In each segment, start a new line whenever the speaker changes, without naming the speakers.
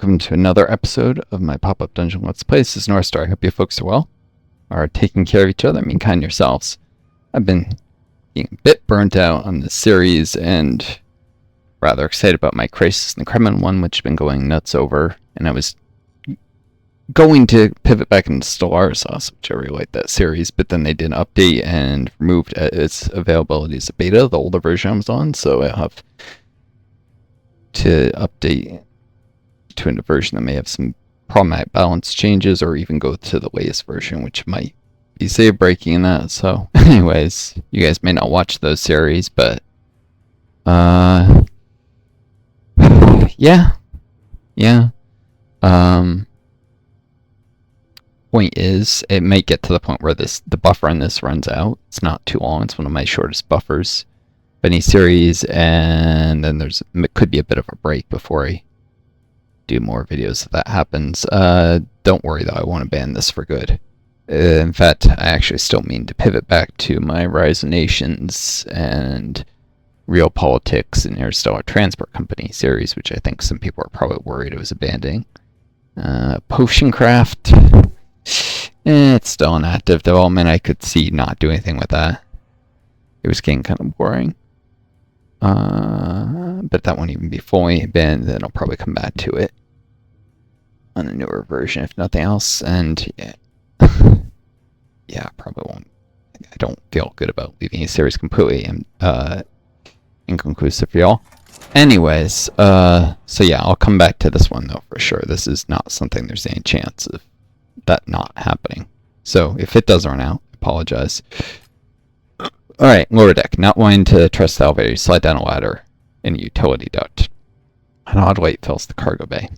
welcome to another episode of my Pop-Up Dungeon Let's Play. This is Northstar. I hope you folks are well, are taking care of each other, kind yourselves. I've been being a bit burnt out on this series and rather excited about my Crisis in the Kremlin one, which I've been going nuts over, and I was going to pivot back into Stellaris Sauce, which I really like that series, but then they did an update and removed its availability as a beta, the older version I was on, so I'll have to update to a version that may have some problematic balance changes, or even go to the latest version, which might be save breaking in that. So anyways, you guys may not watch those series, but yeah. Point is, it may get to the point where the buffer on this runs out. It's not too long. It's one of my shortest buffers of any series, and then it could be a bit of a break before I do more videos if that happens. Don't worry though, I won't abandon this for good. In fact, I actually still mean to pivot back to my Rise of Nations and Real Politics and Interstellar Transport Company series, which I think some people are probably worried I was abandoning. Potion Craft, it's still in active development. I could see not doing anything with that. It was getting kind of boring. But that won't even be fully abandoned, then I'll probably come back to it on a newer version, if nothing else. And yeah, yeah, probably won't. I don't feel good about leaving a series completely inconclusive for y'all. Anyways, so yeah, I'll come back to this one though for sure. This is not something there's any chance of that not happening. So if it does run out, I apologize. Alright, lower deck. Not wanting to trust the elevator, slide down a ladder in a utility duct. An odd light fills the cargo bay.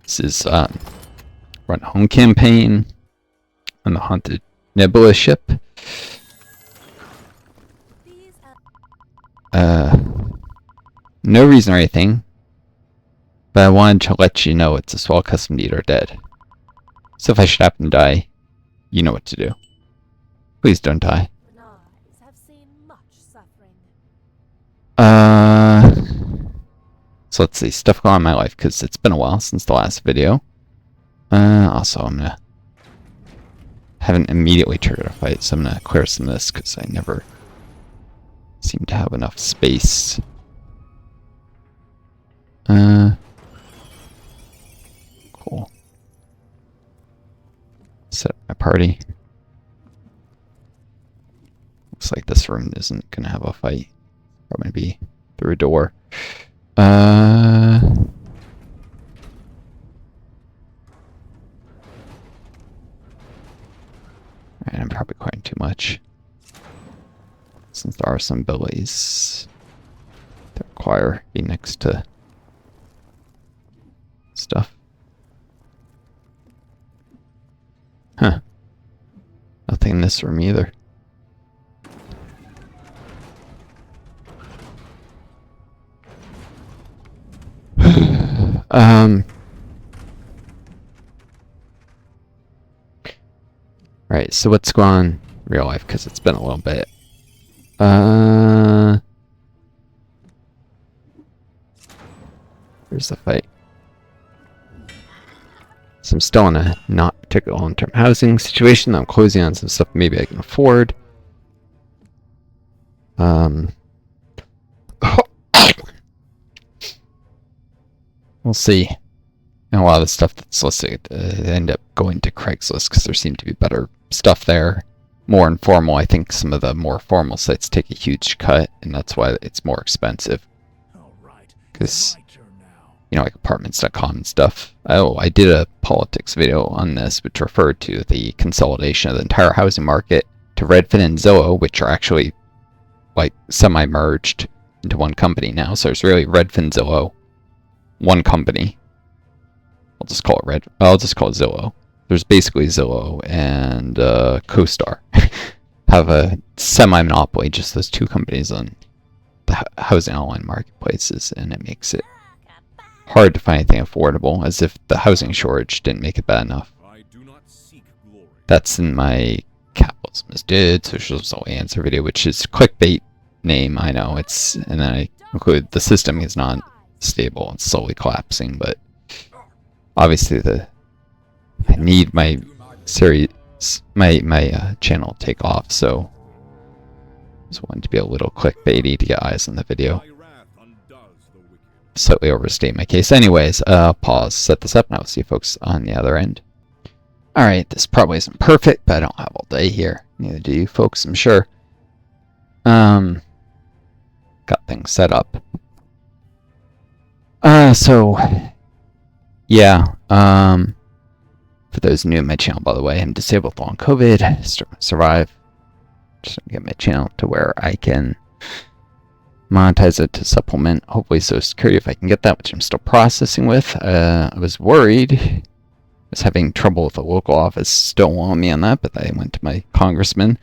This is run home campaign on the haunted nebula ship. No reason or anything, but I wanted to let you know it's a swell custom deed or dead. So if I should happen to die, you know what to do. Please don't die. So let's see, stuff going on in my life, because it's been a while since the last video. Also, haven't immediately triggered a fight, so I'm gonna clear some of this, because I never seem to have enough space. Cool. Set up my party. Looks like this room isn't gonna have a fight. Probably gonna be through a door. Alright, I'm probably quite too much, since there are some abilities that require being next to stuff. Huh. Nothing in this room either. Right, so what's going on in real life, because it's been a little bit. Where's the fight? So I'm still in a not particular long-term housing situation. I'm closing on some stuff maybe I can afford. We'll see. And a lot of the stuff that's listed end up going to Craigslist, because there seem to be better stuff there. More informal. I think some of the more formal sites take a huge cut, and that's why it's more expensive. Because, you know, like apartments.com and stuff. Oh, I did a politics video on this, which referred to the consolidation of the entire housing market to Redfin and Zillow, which are actually like semi-merged into one company now. So it's really Redfin, Zillow, one company. I'll just call it Zillow. There's basically Zillow and CoStar have a semi-monopoly, just those two companies on the housing online marketplaces, and it makes it hard to find anything affordable, as if the housing shortage didn't make it bad enough. That's in my Capitalism is Dead, Socialism Only Answer video, which is clickbait name, I know. And then I include the system is not stable and slowly collapsing, but obviously I need my series, my channel to take off, so just wanted to be a little clickbaity to get eyes on the video. Slightly overstate my case. Anyways, pause, set this up, and I'll see you folks on the other end. Alright, this probably isn't perfect, but I don't have all day here. Neither do you folks, I'm sure. Got things set up. So, yeah, for those new to my channel, by the way, I'm disabled long COVID, survive. Just get my channel to where I can monetize it to supplement, hopefully, Social Security if I can get that, which I'm still processing with. I was worried. I was having trouble with the local office still on me on that, but I went to my congressman,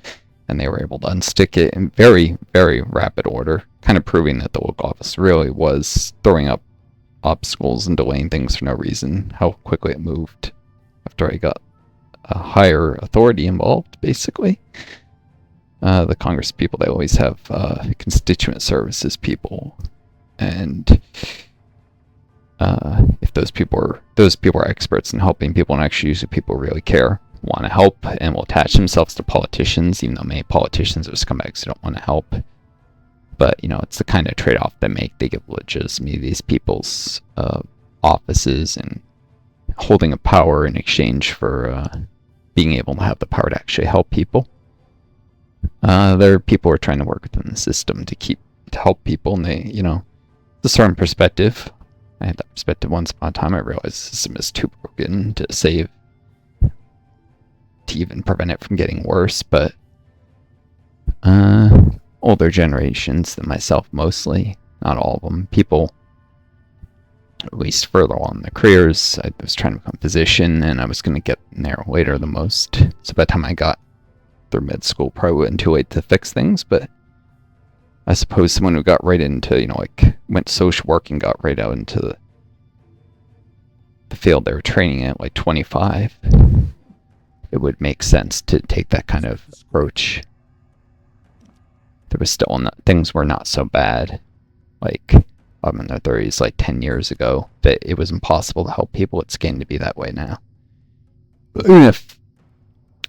and they were able to unstick it in very, very rapid order, kind of proving that the local office really was throwing up obstacles and delaying things for no reason, how quickly it moved after I got a higher authority involved, basically. The Congress people, they always have constituent services people, and if those people are experts in helping people, and actually usually people really care, want to help, and will attach themselves to politicians, even though many politicians are scumbags who don't want to help. But, you know, it's the kind of trade-off they make. They give legitimacy to these people's offices and holding a power in exchange for being able to have the power to actually help people. There are people who are trying to work within the system to help people, and they, you know, it's a certain perspective. I had that perspective once upon a time. I realized the system is too broken to save, to even prevent it from getting worse, but older generations than myself mostly, not all of them, people at least further along in their careers. I was trying to become a physician, and I was going to get there later the most, so by the time I got through med school, probably wasn't too late to fix things. But I suppose someone who got right into, you know, like went to social work and got right out into the field they were training at, like 25, it would make sense to take that kind of approach. There was still things were not so bad, like I'm in their 30s, like 10 years ago, that it was impossible to help people. It's getting to be that way now. But even if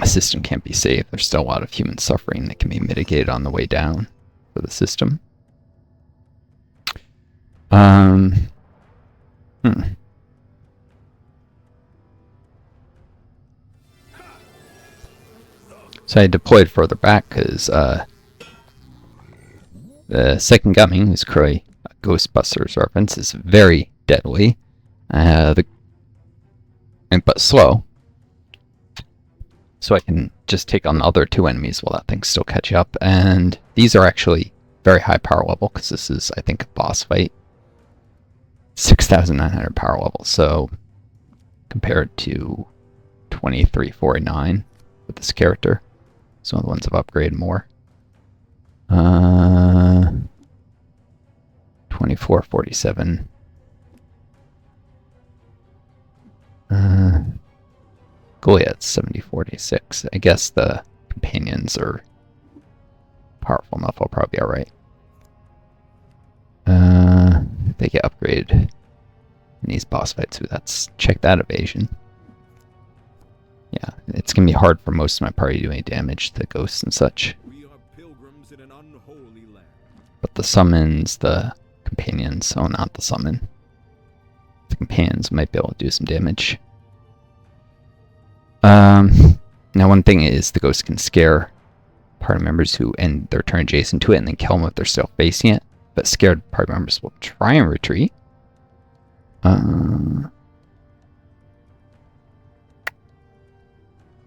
a system can't be saved, there's still a lot of human suffering that can be mitigated on the way down for the system. So I deployed further back because the second coming, who's clearly a Ghostbusters reference, is very deadly, but slow. So I can just take on the other two enemies while that thing's still catching up. And these are actually very high power level, because this is, I think, a boss fight. 6,900 power level. So compared to 2349 with this character, some of the ones have upgraded more. 2447. Goliath's 7046. I guess the companions are powerful enough. I'll probably be alright. They get upgraded in these boss fights. So check that evasion. Yeah, it's gonna be hard for most of my party to do any damage to the ghosts and such. But the summons, the companions, oh, not the summon. The companions might be able to do some damage. Now one thing is, the ghost can scare party members who end their turn adjacent to it and then kill them if they're still facing it. But scared party members will try and retreat.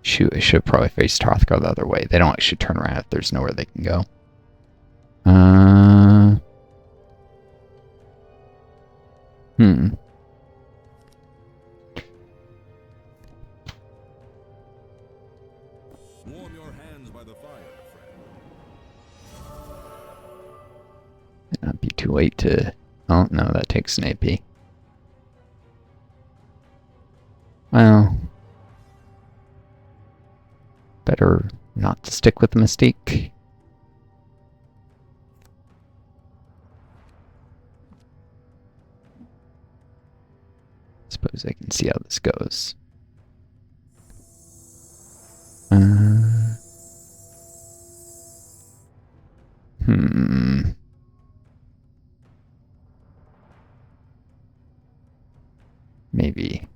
Shoot, I should have probably faced Tarthgar the other way. They don't actually turn around if there's nowhere they can go.
Warm your hands by the fire, friend.
It'd not be too late to... Oh, no, that takes an AP. Well... better not to stick with the Mystique. Suppose I can see how this goes. Maybe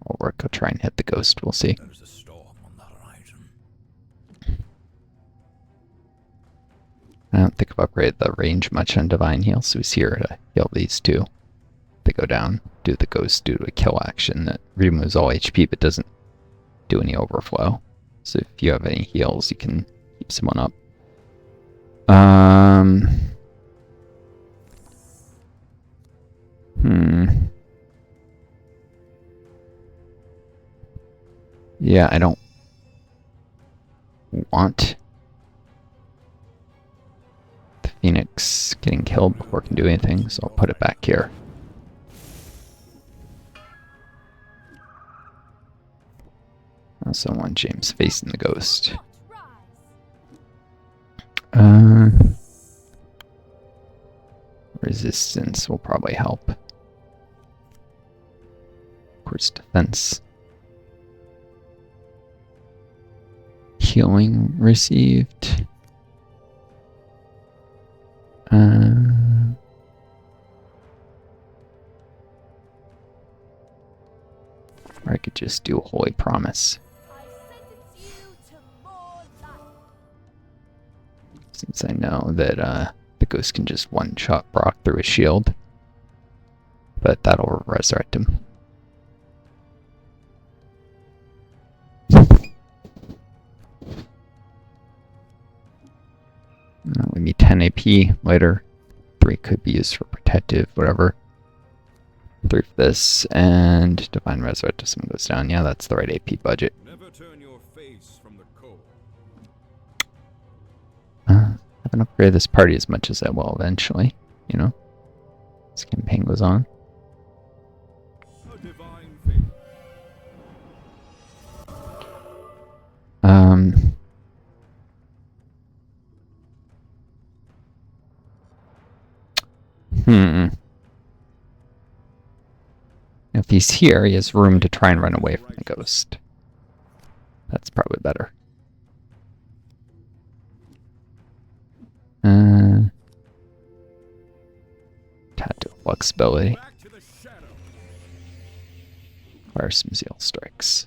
I'll work. I'll try and hit the ghost. We'll see.
There's a storm on the horizon.
I don't think I've upgraded the range much on Divine Heal, so he's here to heal these two. They go down, do the ghost due to a kill action that removes all HP but doesn't do any overflow. So if you have any heals, you can keep someone up. Yeah, I don't want the Phoenix getting killed before it can do anything, so I'll put it back here. I also want James facing the ghost. Resistance will probably help. Of course, defense. Healing received. Or I could just do a Holy Promise. Since I know that the ghost can just one-shot Brock through his shield. But that'll resurrect him. That'll be 10 AP later. 3 could be used for protective, whatever. 3 for this, and Divine Resurrect if someone goes down. Yeah, that's the right AP budget.
Never turn your face from the cold.
I haven't upgraded this party as much as I will eventually, you know? This campaign goes on.
A divine fate. If he's here, he has room to try and run away from the ghost. That's probably better. Tactical flexibility. Back to the shadow.
Fire some zeal strikes.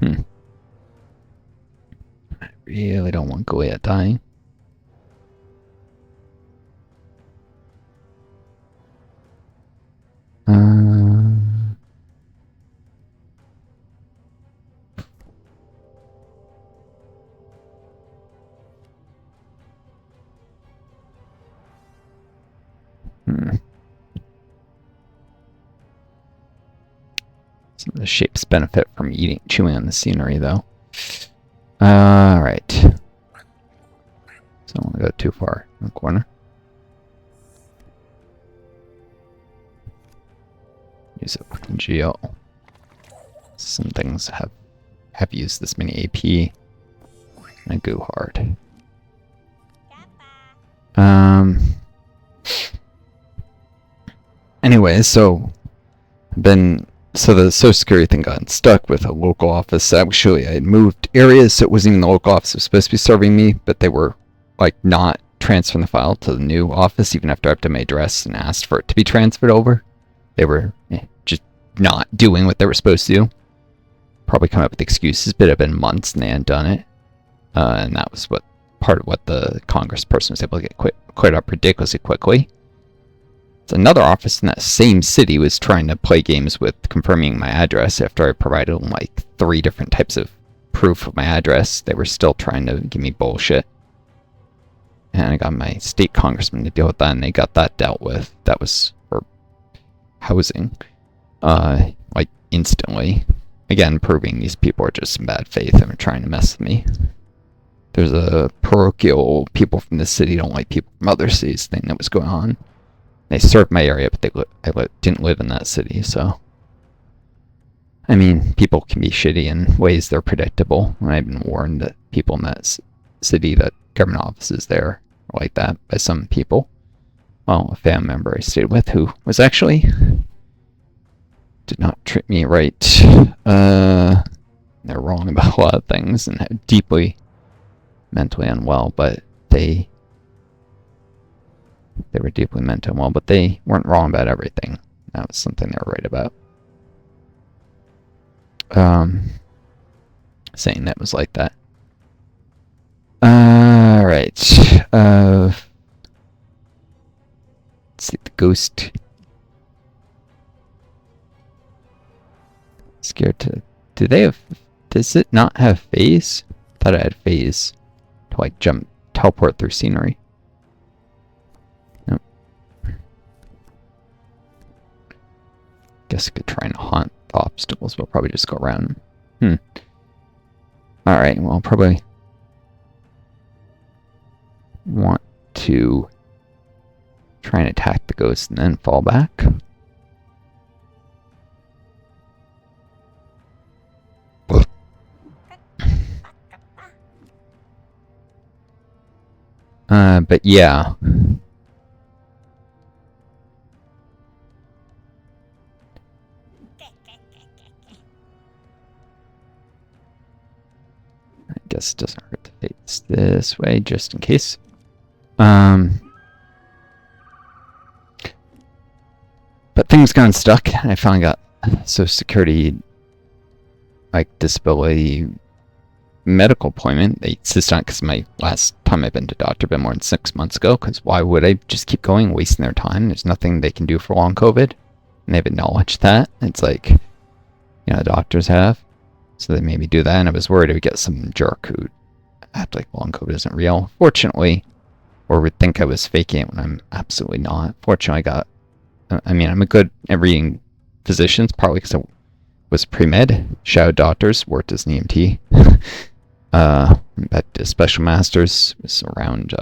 I really don't want Goliath dying. Some of the shapes benefit from chewing on the scenery, though. Alright. So I don't want to go too far in the corner. Use a fucking geo. Some things have used this many AP. And I go hard. Anyways, so the social security thing got stuck with a local office. Actually, I had moved areas, so it wasn't even the local office that was supposed to be serving me, but they were like not transferring the file to the new office even after I upped my address and asked for it to be transferred over. They were just not doing what they were supposed to do. Probably come up with excuses, but it had been months and they hadn't done it. And that was part of what the congressperson was able to get quit up ridiculously quickly. So another office in that same city was trying to play games with confirming my address after I provided them like 3 different types of proof of my address. They were still trying to give me bullshit. And I got my state congressman to deal with that, and they got that dealt with. That was for housing. Like instantly. Again, proving these people are just in bad faith and are trying to mess with me. There's a parochial people from this city don't like people from other cities thing that was going on. They served my area, but I didn't live in that city, so... I mean, people can be shitty in ways they're predictable. And I've been warned that people in that city, that government offices there, are like that by some people. well, a family member I stayed with who was actually did not treat me right. They're wrong about a lot of things and deeply mentally unwell, but they were deeply mentally unwell, but they weren't wrong about everything. That was something they were right about. Saying that was like that. Alright. Let's see, the ghost. Scared to... Do they have... Does it not have phase? Thought it had phase. To like teleport through scenery. Nope. Guess I could try and haunt the obstacles. We'll probably just go around. Alright, well, I'll probably want to try and attack the ghost and then fall back. But yeah. I guess it doesn't hurt to face this way, just in case. But things got stuck, and I finally got Social Security, like, disability medical appointment. They insist on it because my last time I've been to doctor been more than 6 months ago, because why would I just keep going, wasting their time? There's nothing they can do for long COVID, and they've acknowledged that. It's like, the doctors have, so they made me do that, and I was worried I would get some jerk who act like long COVID isn't real. Fortunately, or would think I was faking it when I'm absolutely not. Fortunately, I'm a good at reading physicians, partly because I was pre-med, shadowed doctors, worked as an EMT. Back to special masters, was around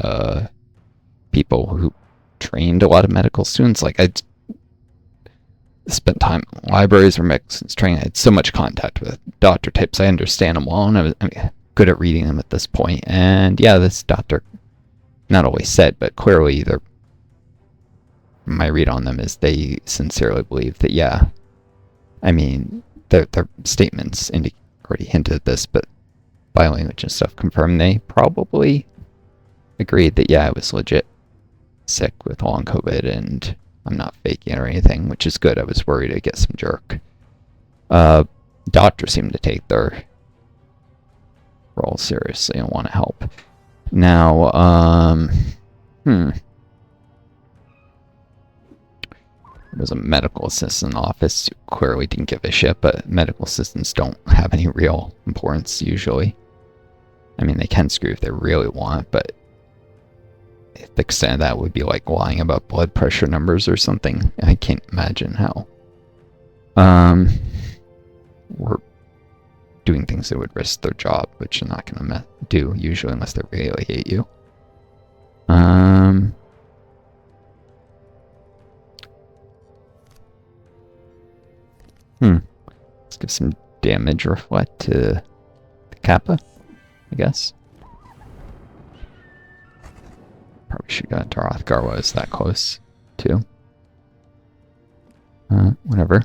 people who trained a lot of medical students. Like, I spent time in libraries where medicine's training. I had so much contact with doctor types. I understand them well, and I was good at reading them at this point. And yeah, this doctor, not always said, but clearly my read on them is they sincerely believe that, yeah, their statements already hinted at this, but body language and stuff confirmed they probably agreed that, yeah, I was legit sick with long COVID and I'm not faking it or anything, which is good. I was worried I'd get some jerk. Doctors seem to take their role seriously and want to help. Now, there was a medical assistant in the office who clearly didn't give a shit, but medical assistants don't have any real importance usually. They can screw if they really want, but the extent of that would be like lying about blood pressure numbers or something. I can't imagine how. Or doing things that would risk their job, which they're not going to do usually unless they really hate you. Let's give some damage reflect to the Kappa, I guess. Probably should have got Darathgar while I was that close, too. Whatever.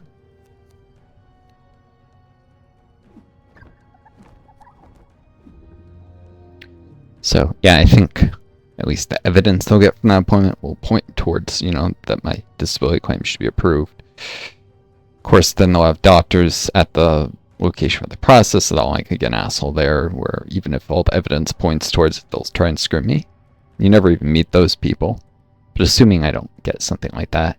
So, yeah, I think at least the evidence they'll get from that appointment will point towards, that my disability claim should be approved. Of course, then they'll have doctors at the location for the process, so they'll like get an asshole there, where even if all the evidence points towards it, they'll try and screw me. You never even meet those people. But assuming I don't get something like that,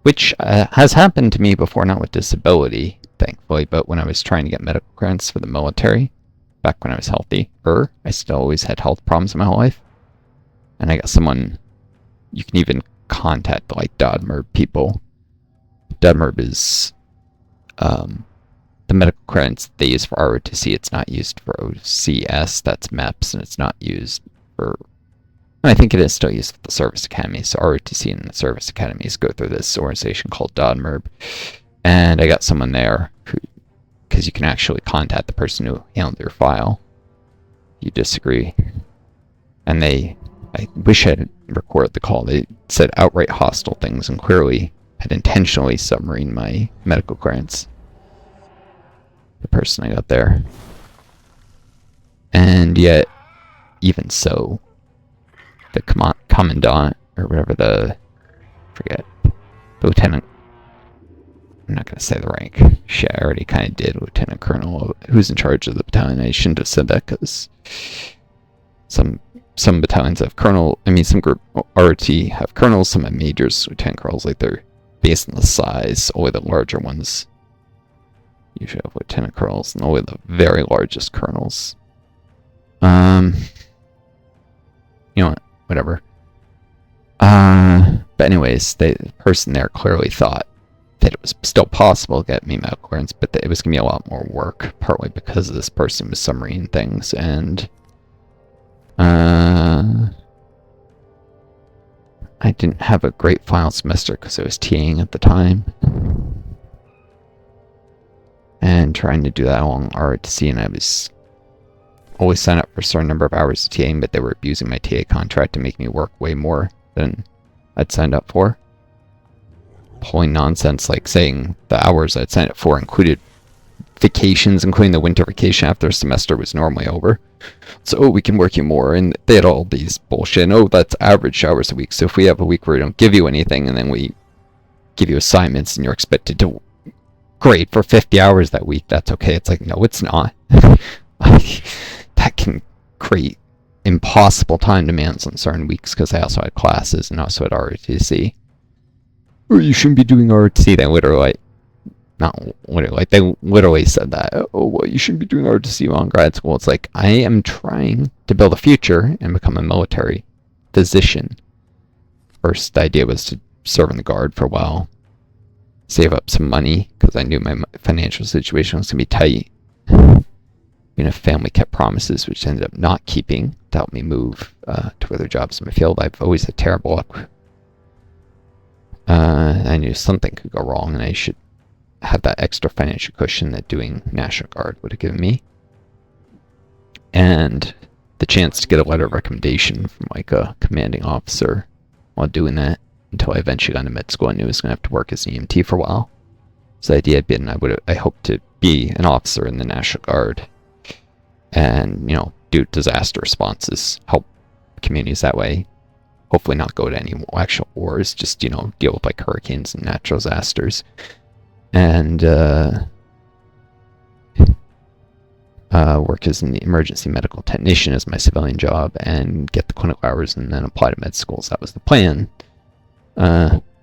which has happened to me before, not with disability, thankfully, but when I was trying to get medical grants for the military, back when I was healthy, I still always had health problems in my whole life. And I got someone, you can even contact like DODMERB people. DODMERB is the medical credits they use for ROTC. It's not used for OCS, that's MEPS, and it's not used for... I think it is still used for the service academy, so ROTC and the service academies go through this organization called DODMERB. And I got someone there who, because you can actually contact the person who handled your file. You disagree. And they I wish I had recorded the call. They said outright hostile things and clearly had intentionally submarined my medical clearance. The person I got there. And yet, even so, the commandant, or whatever the lieutenant, I'm not going to say the rank. Shit, I already kind of did. Lieutenant Colonel, who's in charge of the battalion. I shouldn't have said that because some battalions have colonel. I mean, some group RT have colonels. Some have majors, lieutenant colonels. Like they're based on the size. Only the larger ones usually have lieutenant colonels, and only the very largest colonels. You know what? Whatever. But anyways, the person there clearly thought that it was still possible to get me medical clearance, but that it was going to be a lot more work, partly because this person was submarine things, and I didn't have a great final semester because I was TAing at the time, and trying to do that along ROTC, and I was always signed up for a certain number of hours of TAing, but they were abusing my TA contract to make me work way more than I'd signed up for. Pulling nonsense, like saying the hours I'd signed up for included vacations, including the winter vacation after a semester was normally over. So, we can work you more, and they had all these bullshit, and, oh, that's average hours a week, so if we have a week where we don't give you anything, and then we give you assignments, and you're expected to grade for 50 hours that week, that's okay. It's like, no, it's not. That can create impossible time demands on certain weeks, because I also had classes, and also had ROTC. Or you shouldn't be doing ROTC. They literally, not literally, like they literally said that. Oh, well, you shouldn't be doing ROTC while in grad school. It's like, I am trying to build a future and become a military physician. First, the idea was to serve in the Guard for a while, save up some money, because I knew my financial situation was going to be tight. You know, family kept promises, which ended up not keeping, to help me move to other jobs in my field. I've always had terrible luck. I knew something could go wrong, and I should have that extra financial cushion that doing National Guard would have given me. And the chance to get a letter of recommendation from like a commanding officer while doing that, until I eventually got into med school. I knew I was going to have to work as an EMT for a while. So the idea had been I hoped to be an officer in the National Guard and, you know, do disaster responses, help communities that way. Hopefully not go to any actual wars, just, you know, deal with like hurricanes and natural disasters. And work as an emergency medical technician as my civilian job and get the clinical hours and then apply to med schools. That was the plan.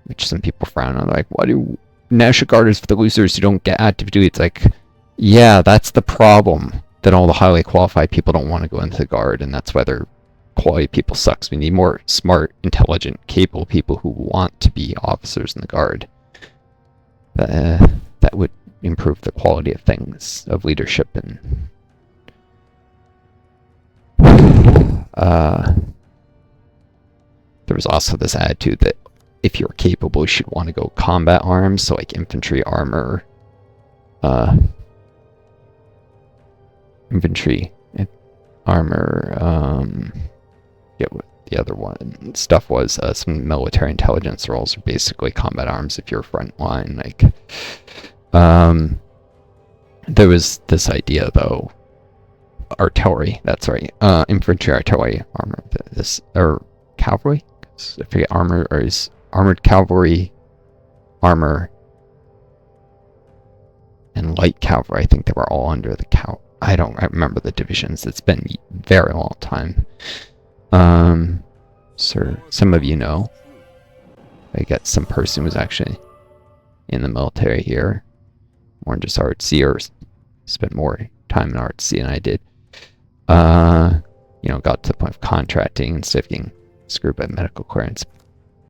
Which some people frown on. They're like, why do National Guard is for the losers who don't get active duty? It's like, yeah, that's the problem. That all the highly qualified people don't want to go into the Guard, and that's why their quality people sucks. We need more smart, intelligent, capable people who want to be officers in the Guard. That would improve the quality of things, of leadership, and there was also this attitude that if you're capable, you should want to go combat arms, so like infantry armor, yeah, what the other one stuff was, some military intelligence roles are basically combat arms if you're front line. Like, there was this idea though, artillery, that's right, infantry artillery armor, or cavalry, I forget, armor, or is armored cavalry armor and light cavalry, I think they were all under the I remember the divisions. It's been a very long time. Sir, some of you know, I got some person who was actually in the military here, or just RTC, or spent more time in RTC than I did. You know, got to the point of contracting instead of getting screwed by medical clearance.